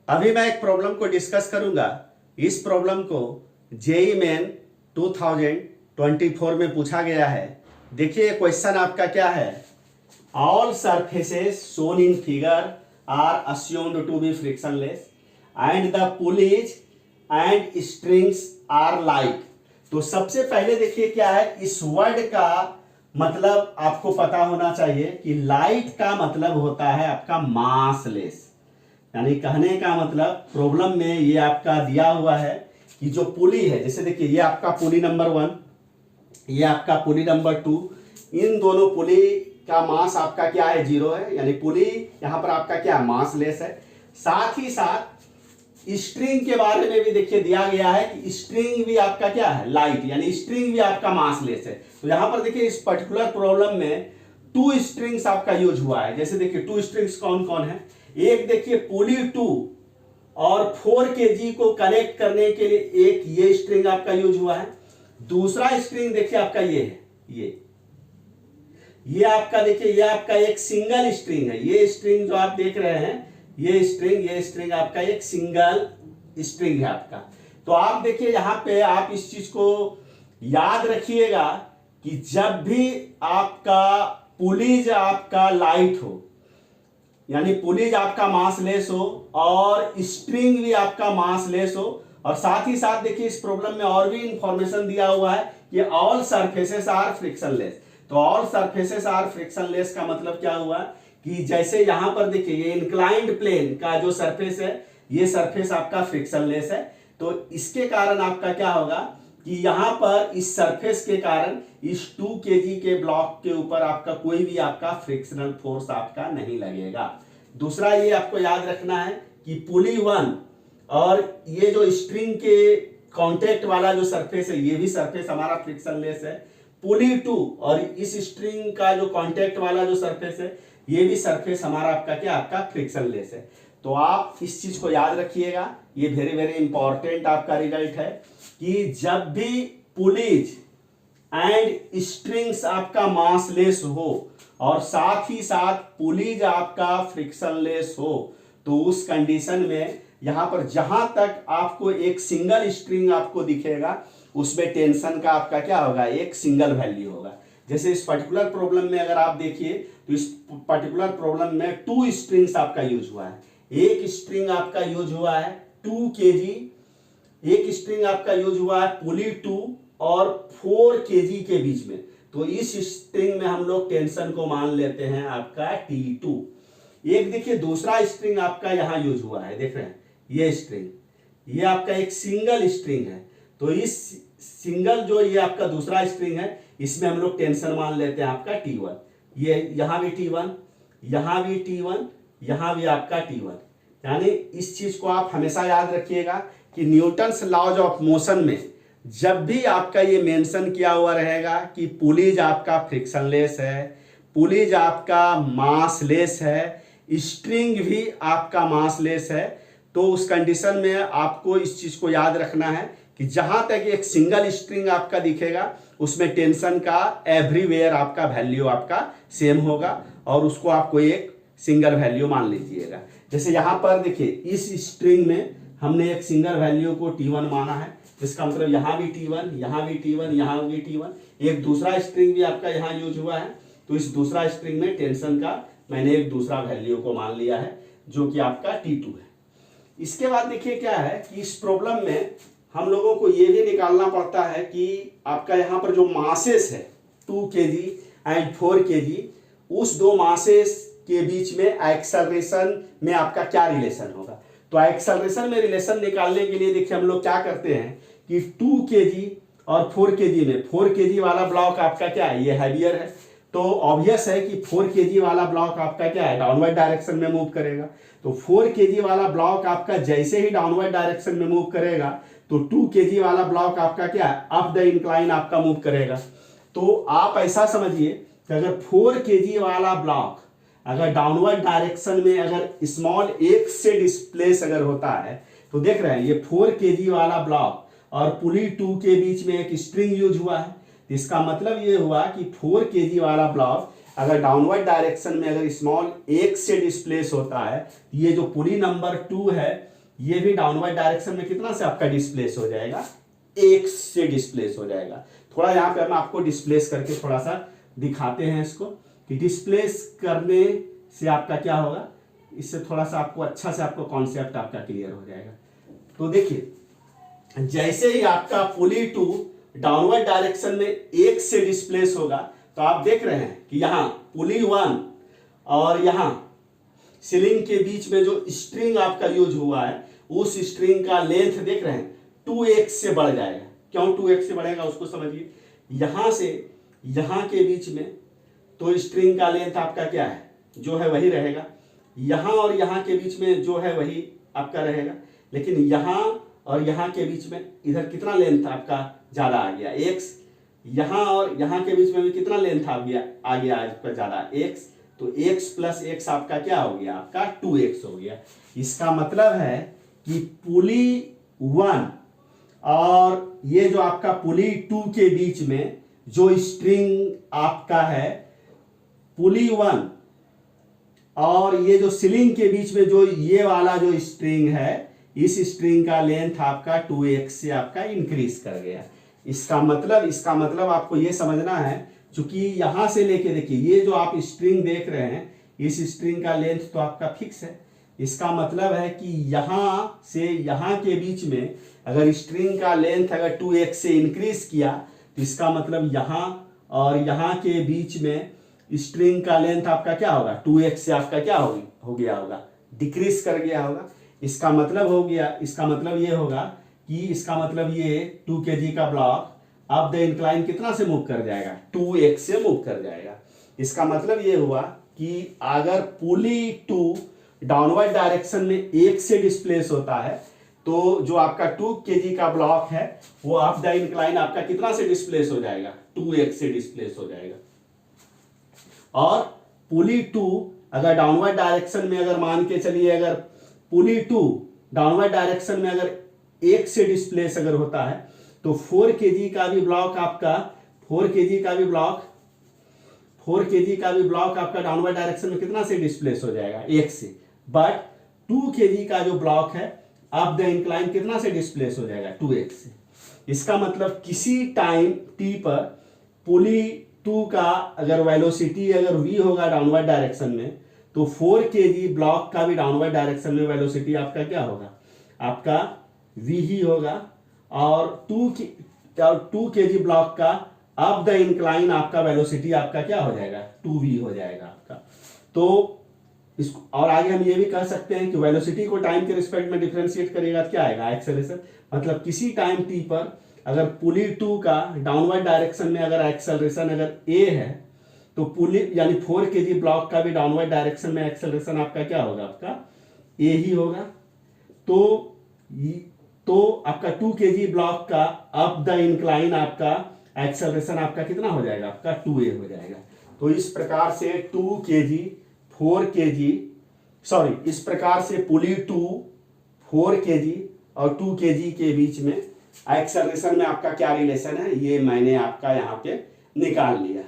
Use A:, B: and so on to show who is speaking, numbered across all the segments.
A: अभी मैं एक प्रॉब्लम को डिस्कस करूंगा। इस प्रॉब्लम को जेईई मेन 2024 में पूछा गया है। देखिए क्वेश्चन आपका क्या है, all surfaces shown in figure are assumed to be frictionless and the pulleys and strings are light. तो सबसे पहले देखिए क्या है, इस वर्ड का मतलब आपको पता होना चाहिए कि लाइट का मतलब होता है आपका मासलेस, यानी कहने का मतलब प्रॉब्लम में ये आपका दिया हुआ है कि जो पुली है, जैसे देखिए ये आपका पुली नंबर 1, ये आपका पुली नंबर 2, इन दोनों पुली का मास आपका क्या है, 0 है, यानी पुली यहां पर आपका क्या मासलेस है। साथ ही साथ स्ट्रिंग के बारे में भी देखिए दिया गया है कि स्ट्रिंग भी आपका क्या है, लाइट, यानी स्ट्रिंग भी आपका मासलेस है। तो यहां पर देखिए इस पर्टिकुलर प्रॉब्लम में 2 स्ट्रिंग्स आपका यूज हुआ है। जैसे देखिए 2 स्ट्रिंग्स कौन कौन है, एक देखिए पुली 2 और 4 kg को कनेक्ट करने के लिए एक ये स्ट्रिंग आपका यूज हुआ है। दूसरा स्ट्रिंग देखिए आपका ये है, ये आपका देखिए ये आपका एक सिंगल स्ट्रिंग है। ये स्ट्रिंग जो आप देख रहे हैं, ये स्ट्रिंग आपका एक सिंगल स्ट्रिंग है आपका। तो आप देखिए यहां पे आप इस चीज को याद रखिएगा कि जब भी आपका पुलीज आपका लाइट हो, यानी पुलीज आपका मासलेस हो और स्ट्रिंग भी आपका मासलेस हो, और साथ ही साथ देखिए इस प्रॉब्लम में और भी इंफॉर्मेशन दिया हुआ है कि ऑल सरफेसेस आर फ्रिक्शनलेस। तो ऑल सरफेसेस आर फ्रिक्शनलेस का मतलब क्या हुआ कि जैसे यहां पर देखिए ये इंक्लाइंड प्लेन का जो सरफेस है, ये सरफेस आपका फ्रिक्शनलेस है। तो इसके कारण आपका क्या होगा कि यहां पर इस सरफेस के कारण इस 2 kg के ब्लॉक के ऊपर आपका कोई भी आपका फ्रिक्शनल फोर्स आपका नहीं लगेगा। दूसरा ये आपको याद रखना है कि पुली 1 और ये जो स्ट्रिंग के कांटेक्ट वाला जो सरफेस है, ये भी सरफेस हमारा फ्रिक्शनलेस है। पुली 2 और इस स्ट्रिंग का जो कांटेक्ट वाला जो सरफेस है, ये भी सरफेस हमारा आपका क्या, आपका फ्रिक्शनलेस है। तो आप इस चीज को याद रखिएगा, ये वेरी वेरी इंपॉर्टेंट आपका रिजल्ट है कि जब भी पुलीज एंड स्ट्रिंग्स आपका मासलेस हो और साथ ही साथ पुलीज आपका फ्रिक्शनलेस हो, तो उस कंडीशन में यहां पर जहां तक आपको एक सिंगल स्ट्रिंग आपको दिखेगा, उसमें टेंशन का आपका क्या होगा, एक सिंगल वैल्यू होगा। जैसे इस पर्टिकुलर प्रॉब्लम में अगर आप देखिए तो इस पर्टिकुलर प्रॉब्लम में 2 स्ट्रिंग्स आपका यूज हुआ है। एक स्ट्रिंग आपका यूज हुआ है 2 kg, एक स्ट्रिंग आपका यूज हुआ है पुली 2 और 4 kg के बीच में। तो इस स्ट्रिंग में हम लोग टेंशन को मान लेते हैं आपका T2। एक देखिए दूसरा स्ट्रिंग आपका यहां यूज हुआ है, देख रहे हैं ये स्ट्रिंग, ये आपका एक सिंगल स्ट्रिंग है। तो इस सिंगल जो ये आपका दूसरा स्ट्रिंग है, इसमें हम लोग टेंशन मान लेते हैं आपका T1। ये यहां भी T1, यहां भी T1, यहां भी आपका T1। यानी इस चीज को आप हमेशा याद रखिएगा कि न्यूटन्स लॉज ऑफ मोशन में जब भी आपका ये मेंशन किया हुआ रहेगा कि पुलीज आपका फ्रिक्शनलेस है, पुलीज आपका मासलेस है, स्ट्रिंग भी आपका मासलेस है, तो उस कंडीशन में आपको इस चीज को याद रखना है कि जहां तक एक सिंगल स्ट्रिंग आपका दिखेगा, उसमें टेंशन का एवरीवेयर आपका वैल्यू आपका सेम होगा और उसको आपको एक सिंगल वैल्यू मान लीजिएगा। जैसे यहां पर देखिए इस स्ट्रिंग में हमने एक सिंगल वैल्यू को T1 माना है, इसका मतलब यहां भी T1, यहां भी T1, यहां भी T1। एक दूसरा स्ट्रिंग भी आपका यहां यूज हुआ है, तो इस दूसरा स्ट्रिंग में टेंशन का मैंने एक दूसरा वैल्यू को मान लिया है जो कि आपका T2 है। इसके बाद देखिए क्या है कि इस प्रॉब्लम में हम लोगों को ये भी निकालना पड़ता है कि आपका यहाँ पर जो मासेस है 2 kg एंड 4 kg, उस 2 मासेस के बीच में एक्सेलरेशन में आपका क्या रिलेशन होगा। तो एक्सेलरेशन में रिलेशन निकालने के लिए देखिए हम लोग क्या करते हैं कि 2 kg और 4 kg में 4 kg वाला ब्लॉक आपका क्या है, ये हैवियर है, तो ऑब्वियस है कि 4 kg वाला ब्लॉक आपका क्या है, डाउनवर्ड डायरेक्शन में मूव करेगा। तो 4 kg वाला ब्लॉक आपका जैसे ही डाउनवर्ड डायरेक्शन में मूव करेगा, तो 2 kg वाला ब्लॉक आपका क्या है, अप द इंक्लाइन आपका मूव करेगा। तो आप ऐसा समझिए कि अगर 4 kg वाला ब्लॉक अगर डाउनवर्ड डायरेक्शन में अगर स्मॉल एक से डिस्प्लेस अगर होता है, तो देख रहे हैं ये 4 kg वाला ब्लॉक और पुली 2 के बीच में एक स्ट्रिंग यूज हुआ है। तो इसका मतलब ये हुआ कि 4 kg वाला ब्लॉक अगर डाउनवर्ड डायरेक्शन में अगर स्मॉल एक से डिस्प्लेस होता है, ये जो पुली नंबर 2 है ये भी डाउनवर्ड डायरेक्शन में कितना से आपका डिस्प्लेस हो जाएगा, x से डिस्प्लेस हो जाएगा। थोड़ा यहाँ पे हम आपको डिस्प्लेस करके थोड़ा सा दिखाते हैं इसको कि डिस्प्लेस करने से आपका क्या होगा, इससे थोड़ा सा आपको अच्छा से आपको कॉन्सेप्ट आपका क्लियर हो जाएगा। तो देखिए जैसे ही आपका पुली 2 डाउनवर्ड डायरेक्शन में एक से डिस्प्लेस होगा तो आप देख रहे हैं कि यहाँ पुली 1 और यहाँ सीलिंग के बीच में जो स्ट्रिंग आपका यूज हुआ है उस स्ट्रिंग का लेंथ देख रहे हैं 2x से बढ़ जाएगा। क्यों 2x से बढ़ेगा उसको समझिए। यहां से यहां के बीच में तो स्ट्रिंग का लेंथ आपका क्या है, जो है वही रहेगा, यहां और यहां के बीच में जो है वही आपका रहेगा, लेकिन यहां और यहां के बीच में इधर कितना लेंथ आपका ज्यादा आ गया x, यहां और यहां के बीच में भी कितना लेंथ आ गया आपका ज्यादा x, तो x प्लस x आपका क्या हो गया, आपका 2x हो गया। इसका मतलब है कि पुली 1 और ये जो आपका पुली 2 के बीच में जो स्ट्रिंग आपका है, पुली 1 और ये जो सीलिंग के बीच में जो ये वाला जो स्ट्रिंग है, इस स्ट्रिंग का लेंथ आपका 2x से आपका इंक्रीज कर गया। इसका मतलब आपको ये समझना है, क्योंकि यहां से लेके देखिए ये जो आप स्ट्रिंग देख रहे हैं, इस स्ट्रिंग का लेंथ तो आपका फिक्स है। इसका मतलब है कि यहां से यहां के बीच में अगर स्ट्रिंग का लेंथ अगर 2x से इंक्रीज किया तो इसका मतलब यहां और यहां के बीच में स्ट्रिंग का लेंथ आपका क्या होगा, 2x से आपका क्या हो गया होगा, डिक्रीज कर गया होगा। इसका मतलब ये होगा कि इसका मतलब ये 2 kg का ब्लॉक अब द इंक्लाइन कितना से मूव कर जाएगा, 2x से मूव कर जाएगा। इसका मतलब ये हुआ कि अगर पुली 2 डाउनवर्ड डायरेक्शन में 1 से डिस्प्लेस होता है तो जो आपका 2 kg का ब्लॉक है वो अप द इंक्लाइन आपका कितना से डिस्प्लेस हो जाएगा, 2x से डिस्प्लेस हो जाएगा। और पुली 2 अगर डाउनवर्ड डायरेक्शन में अगर मान के चलिए अगर पुली 2 डाउनवर्ड डायरेक्शन में अगर 1 से डिस्प्लेस अगर होता है तो 4 kg का भी ब्लॉक आपका 4 kg का भी ब्लॉक आपका डाउनवर्ड डायरेक्शन में कितना से डिस्प्लेस हो जाएगा, 1 से। बट 2 kg का जो ब्लॉक है अप द इंक्लाइन कितना से डिस्प्लेस हो जाएगा, 2x से। इसका मतलब किसी टाइम t पर पुली 2 का अगर वेलोसिटी अगर v होगा डाउनवर्ड डायरेक्शन में तो 4 kg ब्लॉक का भी डाउनवर्ड डायरेक्शन में वेलोसिटी आपका क्या होगा, आपका v ही होगा। और 2 kg ब्लॉक का अप द इंक्लाइन आपका वेलोसिटी आपका क्या हो जाएगा, 2v हो जाएगा आपका। तो इसको और आगे हम ये भी कह सकते हैं कि वेलोसिटी को टाइम के रिस्पेक्ट में डिफरेंशिएट करेगा तो क्या आएगा, एक्सेलरेशन। मतलब किसी टाइम t पर अगर पुली 2 का डाउनवर्ड डायरेक्शन में अगर एक्सेलरेशन अगर a है तो पुली यानी 4 kg ब्लॉक का भी डाउनवर्ड डायरेक्शन में एक्सेलरेशन आपका क्या होगा, आपका a ही होगा। तो आपका 2 kg ब्लॉक का अप द इंक्लाइन आपका एक्सेलरेशन आपका कितना हो जाएगा, आपका 2a हो जाएगा। तो इस प्रकार से 2 kg 4 kg इस प्रकार से पुली 2 4 kg और 2 kg के बीच में एक्सेलरेशन में आपका क्या रिलेशन है, ये मैंने आपका यहाँ पे निकाल लिया।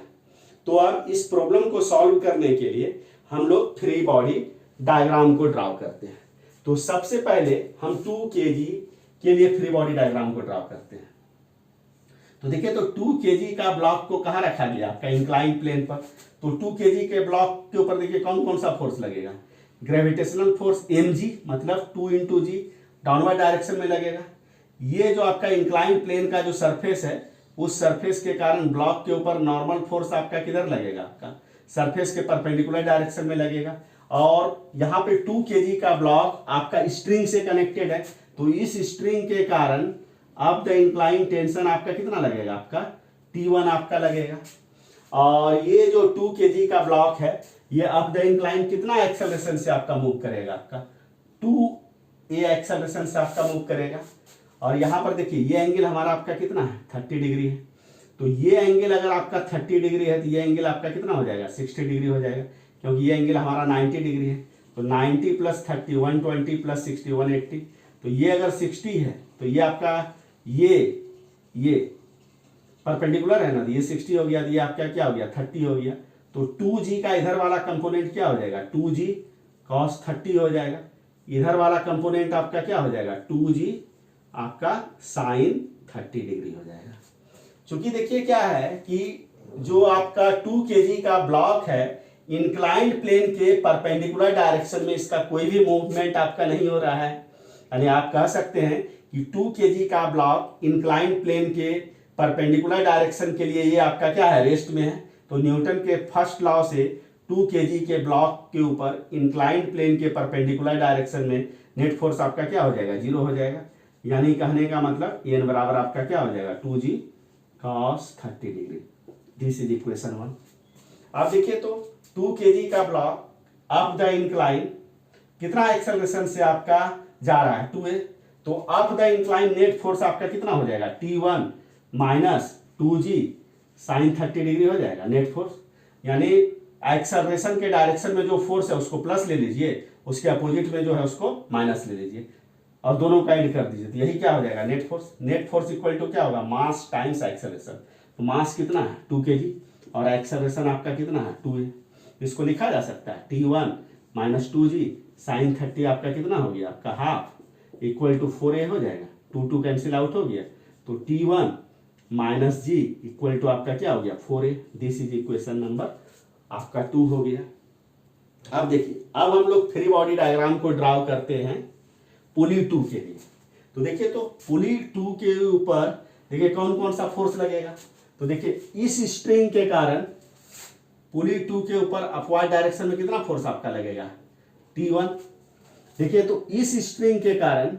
A: तो अब इस प्रॉब्लम को सॉल्व करने के लिए हम लोग फ्री बॉडी डायग्राम को ड्रॉ करते हैं। तो सबसे पहले हम 2 kg के लिए फ्री बॉडी डायग्राम को ड्रॉ करते हैं। तो देखिए तो 2 kg का ब्लॉक को कहाँ रखा गया, आपका इंक्लाइन प्लेन पर। तो 2 kg के ब्लॉक के ऊपर देखिए कौन कौन सा फोर्स लगेगा, ग्रेविटेशनल फोर्स mg मतलब 2 × g डाउनवर्ड डायरेक्शन में लगेगा। ये जो आपका इंक्लाइन प्लेन का जो सरफेस है उस सरफेस के कारण ब्लॉक के ऊपर नॉर्मल फोर्स आपका किधर लगेगा, आपका सरफेस के परपेंडिकुलर डायरेक्शन में लगेगा। और यहाँ पे 2 kg का ब्लॉक आपका स्ट्रिंग से कनेक्टेड है तो इस स्ट्रिंग के कारण अब द इंक्लाइन टेंशन आपका कितना लगेगा, आपका T1 आपका लगेगा। और ये जो 2 kg का ब्लॉक है ये अप द इंक्लाइन कितना एक्सेलरेशन से आपका मूव करेगा, आपका 2a एक्सेलरेशन से आपका मूव करेगा। और यहाँ पर देखिए ये एंगल हमारा आपका कितना है, 30 डिग्री है। तो ये एंगल अगर आपका 30 डिग्री है तो ये एंगल आपका कितना हो जाएगा, 60 डिग्री हो जाएगा, क्योंकि ये एंगल हमारा 90 डिग्री है। तो 90 + 30 120 + 60 180। तो ये अगर 60 है तो ये आपका ये परपेंडिकुलर है ना, तो ये 60 हो गया, तो ये आपका क्या हो गया, 30 हो गया। तो 2g का इधर वाला कंपोनेंट क्या हो जाएगा, 2g cos 30 हो जाएगा। इधर वाला कंपोनेंट आपका क्या हो जाएगा 2g आपका साइन 30 डिग्री हो जाएगा। क्योंकि देखिए क्या है कि जो आपका 2 kg का ब्लॉक है इंक्लाइंड प्लेन के परपेंडिकुलर डायरेक्शन में इसका कोई भी मूवमेंट आपका नहीं हो रहा है, यानी आप कह सकते हैं कि 2 kg का ब्लॉक इंक्लाइंड प्लेन के परपेंडिकुलर डायरेक्शन के लिए ये आपका क्या है रेस्ट में है। तो न्यूटन के फर्स्ट लॉ से 2 kg के ब्लॉक के ऊपर इंक्लाइंड प्लेन के परपेंडिकुलर डायरेक्शन में नेट फोर्स आपका क्या हो जाएगा 0 हो जाएगा। यानी कहने का मतलब एन बराबर आपका क्या हो जाएगा 2g cos 30 degree. This is equation 1। अब देखिए तो 2 kg का ब्लॉक अप द इंक्लाइन कितना एक्सेलरेशन से आपका जा रहा है 2a, तो up the incline net force आपका कितना हो जाएगा T1 minus 2g sign 30 degree हो जाएगा नेट फोर्स। यानी एक्सेलरेशन के डायरेक्शन में जो फोर्स है उसको प्लस ले लीजिए, उसके अपोजिट में जो है उसको माइनस ले लीजिए और दोनों का ऐड कर दीजिए, तो यही क्या हो जाएगा net force. Net force equal to क्या होगा मास टाइम्स एक्सेलरेशन। तो मास कितना है 2 kg और एक्सेलरेशन आपका कितना है 2a। इसको लिखा जा सकता है T1 माइनस 2g साइन 30 आपका कितना हो गया आपका हाफ इक्वल टू 4a हो जाएगा। 2 कैंसिल आउट हो गया तो T1 minus g equal to आपका क्या हो गया 4a। This is equation number आपका 2 हो गया। अब देखिए अब हम लोग फ्री बॉडी डायग्राम को ड्राउ करते हैं पुली 2 के लिए। तो देखिए तो पुली 2 के ऊपर देखिए कौन कौन सा फोर्स लगेगा। तो देखिए इस स्ट्रिंग के कारण पुली 2 के ऊपर अपवर्ड डायरेक्शन में कितना फोर्स आपका लगेगा T1। देखिए तो इस स्ट्रिंग के कारण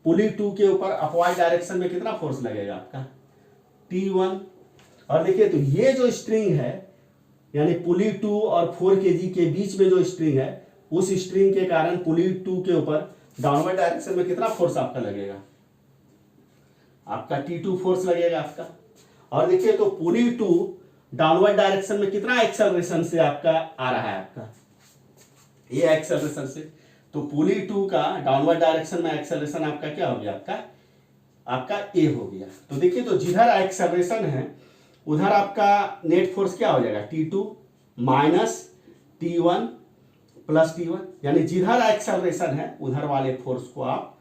A: पुली 2 के ऊपर अपवर्ड डायरेक्शन में कितना फोर्स लगेगा आपका T1। और देखिए तो ये जो स्ट्रिंग है यानी पुली 2 और 4 kg के बीच में जो स्ट्रिंग है उस स्ट्रिंग के कारण पुली 2 के ऊपर डाउनवर्ड डायरेक्शन में कितना फोर्स आपका लगेगा आपका T2 फोर्स लगेगा आपका। और देखिए तो पुली 2 डाउनवर्ड डायरेक्शन में कितना एक्सेलरेशन से आपका आ रहा है आपका ये एक्सेलरेशन से। तो पुली 2 का डाउनवर्ड डायरेक्शन में एक्सेलरेशन आपका क्या हो गया आपका a हो गया। तो देखिए तो जिधर एक्सेलरेशन है उधर आपका नेट फोर्स क्या हो जाएगा T2 minus T1 plus T1। यानी जिधर एक्सेलरेशन है उधर वाले फोर्स को आप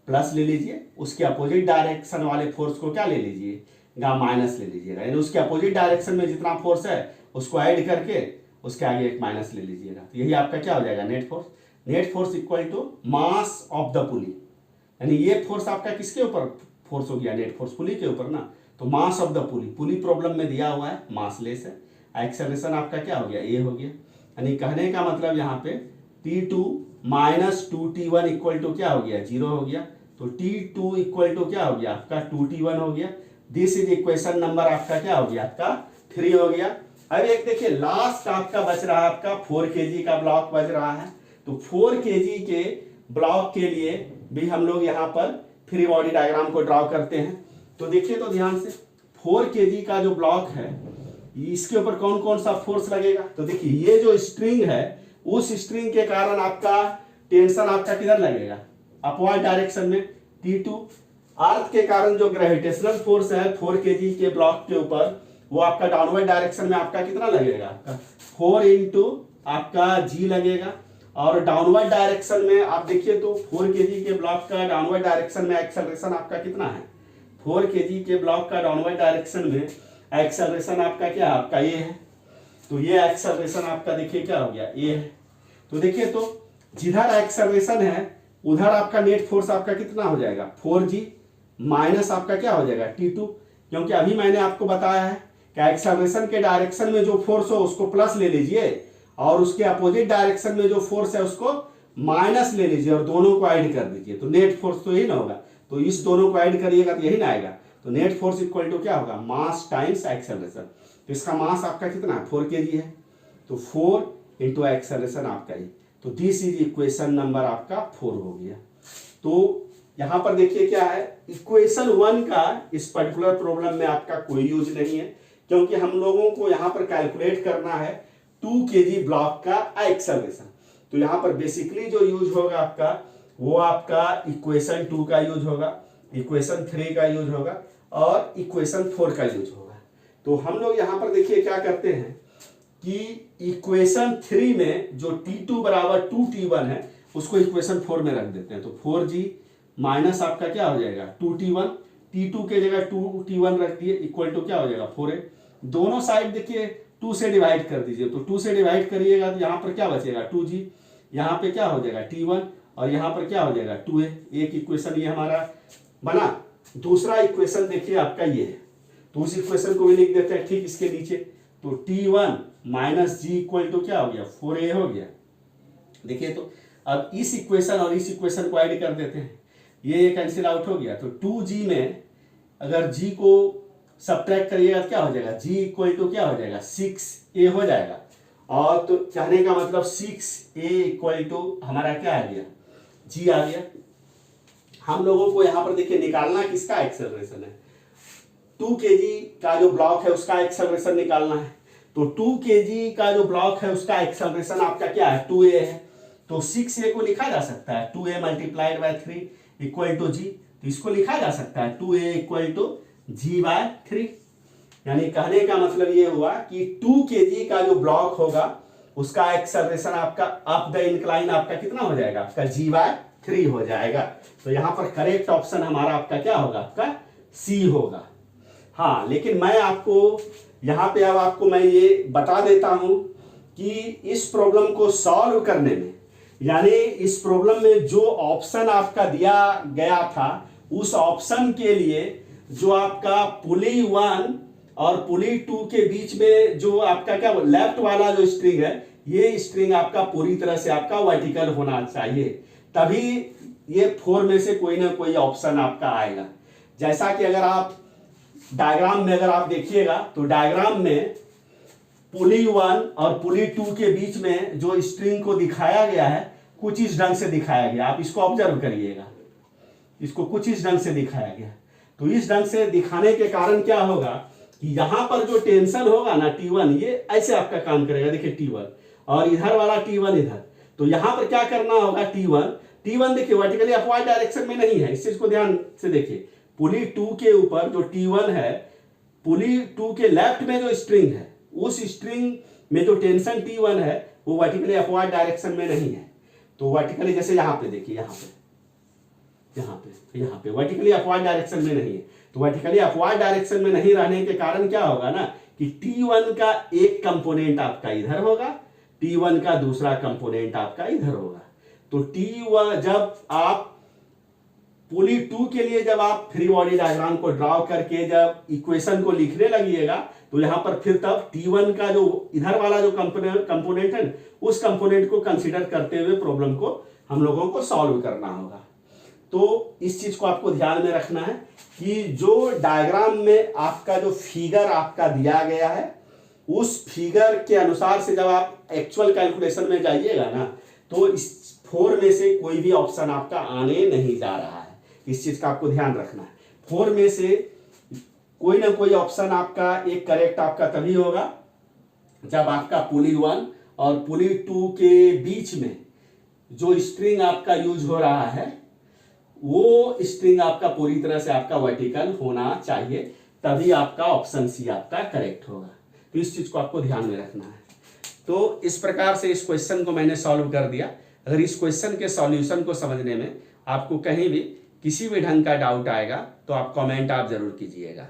A: प्लस ले लीजिए, उसके अपोजिट डायरेक्शन वाले फोर्स को क्या ले लीजिएगा माइनस ले लीजिएगा। यानी उसके अपोजिट डायरेक्शन में जितना फोर्स है उसको ऐड करके उसके आगे एक माइनस ले लीजिएगा। तो यही आपका क्या हो जाएगा net force. Net force equal to mass of the pulley. यानी ये फोर्स आपका किसके ऊपर फोर्स हो गया नेट फोर्स पुली के ऊपर ना। तो मास of the pulley, pulley problem में दिया हुआ है मास लेस है, एक्सेलरेशन आपका क्या हो गया ये हो गया। यानी कहने का मतलब यहाँ पे T2 minus 2T1 equal to क्या हो गया 0 हो गया। तो T2 इक्वल टू क्या हो गया आपका 2T1 हो गया। दिस इज इक्वेशन नंबर आपका क्या हो गया आपका 3 हो गया। अब एक देखिए लास्ट आपका बच रहा है आपका 4 kg का ब्लॉक बच रहा है। तो 4 kg के ब्लॉक के लिए भी हम लोग यहाँ पर फ्री बॉडी डायग्राम को ड्रॉ करते हैं। तो देखिए तो ध्यान से 4 kg का जो ब्लॉक है इसके ऊपर कौन कौन सा फोर्स लगेगा। तो देखिए ये जो स्ट्रिंग है उस स्ट्रिंग के कारण आपका टेंशन आपका किधर लगेगा अपवर्ड डायरेक्शन में T2। अर्थ के कारण जो ग्रेविटेशनल फोर्स है 4 kg के ब्लॉक के ऊपर वो आपका डाउनवर्ड डायरेक्शन में आपका कितना लगेगा आपका 4 इंटू आपका g लगेगा। और डाउनवर्ड डायरेक्शन में आप देखिए तो 4 kg के ब्लॉक का डाउनवर्ड डायरेक्शन में एक्सेलरेशन आपका कितना है 4 kg के ब्लॉक का डाउनवर्ड डायरेक्शन में एक्सेलरेशन आपका क्या आपका ये है। तो ये एक्सेलरेशन आपका देखिए क्या हो गया ये है। तो देखिए तो जिधर एक्सेलरेशन है उधर आपका नेट फोर्स आपका कितना हो जाएगा 4g माइनस आपका क्या हो जाएगा T2। क्योंकि अभी मैंने आपको बताया है कि एक्सेलरेशन के डायरेक्शन में जो फोर्स हो उसको प्लस ले लीजिए और उसके अपोजिट डायरेक्शन में जो फोर्स है उसको माइनस ले लीजिए और दोनों को ऐड कर दीजिए। तो नेट फोर्स तो यही ना होगा। तो इस दोनों को ऐड करिएगा तो यही ना आएगा। तो नेट फोर्स इक्वल टू क्या होगा मास टाइम्स एक्सेलरेशन। तो इसका मास आपका कितना है 4 kg है। तो 4 इंटू एक्सेलरेशन आपका ही। तो दिस इज इक्वेशन नंबर आपका 4 हो गया। तो यहां पर देखिए क्या है इक्वेशन 1 का इस पर्टिकुलर प्रॉब्लम में आपका कोई यूज नहीं है क्योंकि हम लोगों को यहां पर कैलकुलेट करना है 2 kg ब्लॉक का एक्सेलरेशन। तो यहां पर बेसिकली जो यूज होगा आपका वो आपका इक्वेशन 2 का यूज होगा, इक्वेशन 3 का यूज होगा और इक्वेशन 4 का यूज होगा। तो हम लोग यहां पर देखिए क्या करते हैं कि इक्वेशन 3 में जो T2 बराबर 2T1 है उसको इक्वेशन 4 में रख देते हैं। तो 4g माइनस आपका क्या हो जाएगा 2t1, t2 के जगह 2t1 रख दिए इक्वल टू क्या हो जाएगा 4a। दोनों साइड देखिए 2 से डिवाइड कर दीजिए, तो 2 से डिवाइड करिएगा तो यहाँ पर क्या बचेगा 2g, यहाँ पे क्या हो जाएगा t1 और यहाँ पर क्या हो जाएगा 2a। एक इक्वेशन ये हमारा बना। दूसरा इक्वेशन देखिए आपका ये है, तो उस इक्वेशन को भी लिख देते हैं ठीक इसके नीचे। तो t1 minus ji equal to क्या हो गया 4a हो गया। देखिए तो अब इस इक्वेशन और इस इक्वेशन को ऐड कर देते हैं, ये कैंसिल आउट हो गया। तो 2g में अगर g को सब्ट्रैक्ट करिएगा तो क्या हो जाएगा g इक्वल टू क्या हो जाएगा 6a हो जाएगा। और तो कहने का मतलब 6a इक्वल टू हमारा क्या आ गया g आ गया। हम लोगों को यहाँ पर देखिए निकालना किसका एक्सेलरेशन है, 2 kg का जो ब्लॉक है उसका एक्सेलरेशन निकालना है। तो 2 kg का जो ब्लॉक है उसका एक्सेलरेशन आपका क्या है 2a है। तो 6a को लिखा जा सकता है 2a multiplied by 3 equal to g। तो इसको लिखा जा सकता है 2a equal to g bye 3। यानी कहने का मतलब ये हुआ कि 2 kg का जो ब्लॉक होगा उसका एक्सेलरेशन आपका अप द इंक्लाइन आपका कितना हो जाएगा आपका g बाय 3 हो जाएगा। तो यहां पर करेक्ट ऑप्शन हमारा आपका क्या होगा आपका C होगा। हाँ, लेकिन मैं आपको यहाँ पे अब आपको मैं ये बता देता हूं कि इस प्रॉब्लम को सॉल्व करने में, यानी इस प्रॉब्लम में जो ऑप्शन आपका दिया गया था उस ऑप्शन के लिए जो आपका पुली 1 और पुली 2 के बीच में जो आपका क्या लेफ्ट वाला जो स्ट्रिंग है, ये स्ट्रिंग आपका पूरी तरह से आपका वर्टिकल होना चाहिए, तभी ये 4 में से कोई ना कोई ऑप्शन आपका आएगा। जैसा कि अगर आप डायग्राम में अगर आप देखिएगा तो डायग्राम में पुली 1 और पुली 2 के बीच में जो स्ट्रिंग को दिखाया गया है कुछ इस ढंग से दिखाया गया। आप इसको ऑब्जर्व करिएगा, इसको कुछ इस ढंग से दिखाया गया। तो इस ढंग से दिखाने के कारण क्या होगा कि यहां पर जो टेंशन होगा ना T1, ये ऐसे आपका काम करेगा। देखिए T1 और इधर वाला T1 इधर, तो यहां पर क्या करना होगा T1 देखिए वर्टिकली अपवर्ड डायरेक्शन में नहीं है, इस चीज को ध्यान से देखिए। पुली 2 के ऊपर जो T1 है, पुली 2 के लेफ्ट में जो स्ट्रिंग है उस स्ट्रिंग में जो टेंशन T1 है वो वर्टिकली अपवर्ड डायरेक्शन में नहीं है। तो वर्टिकली जैसे यहाँ पे देखिए, यहाँ पे वर्टिकली अपवर्ड डायरेक्शन में नहीं है। तो वर्टिकली अपवर्ड डायरेक्शन में नहीं रहने के कारण क्या होगा ना कि T1 का एक कंपोनेंट आपका इधर होगा, T1 का दूसरा कंपोनेंट आपका इधर होगा। तो T1 जब आप पुली 2 के लिए जब आप फ्री बॉडी डायग्राम को ड्रॉ करके जब इक्वेशन को लिखने लगिएगा तो यहां पर फिर तब T1 का जो इधर वाला जो कंपोनेंट है उस कंपोनेंट को कंसीडर करते हुए प्रॉब्लम को हम लोगों को सॉल्व करना होगा। तो इस चीज को आपको ध्यान में रखना है कि जो डायग्राम में आपका जो फिगर आपका दिया गया है उस फिगर के अनुसार से जब आप एक्चुअल कैलकुलेशन में जाइएगा ना तो इस 4 में से कोई भी ऑप्शन आपका आने नहीं जा रहा है। इस चीज का आपको ध्यान रखना है। 4 में से कोई ना कोई ऑप्शन आपका एक करेक्ट आपका तभी होगा जब आपका पुली 1 और पुली 2 के बीच में जो स्ट्रिंग आपका यूज हो रहा है वो स्ट्रिंग आपका पूरी तरह से आपका वर्टिकल होना चाहिए, तभी आपका ऑप्शन सी आपका करेक्ट होगा। तो इस चीज को आपको ध्यान में रखना है। तो इस प्रकार से इस क्वेश्चन को मैंने सॉल्व कर दिया। अगर इस क्वेश्चन के सॉल्यूशन को समझने में आपको कहीं भी किसी भी ढंग का डाउट आएगा तो आप कमेंट आप जरूर कीजिएगा।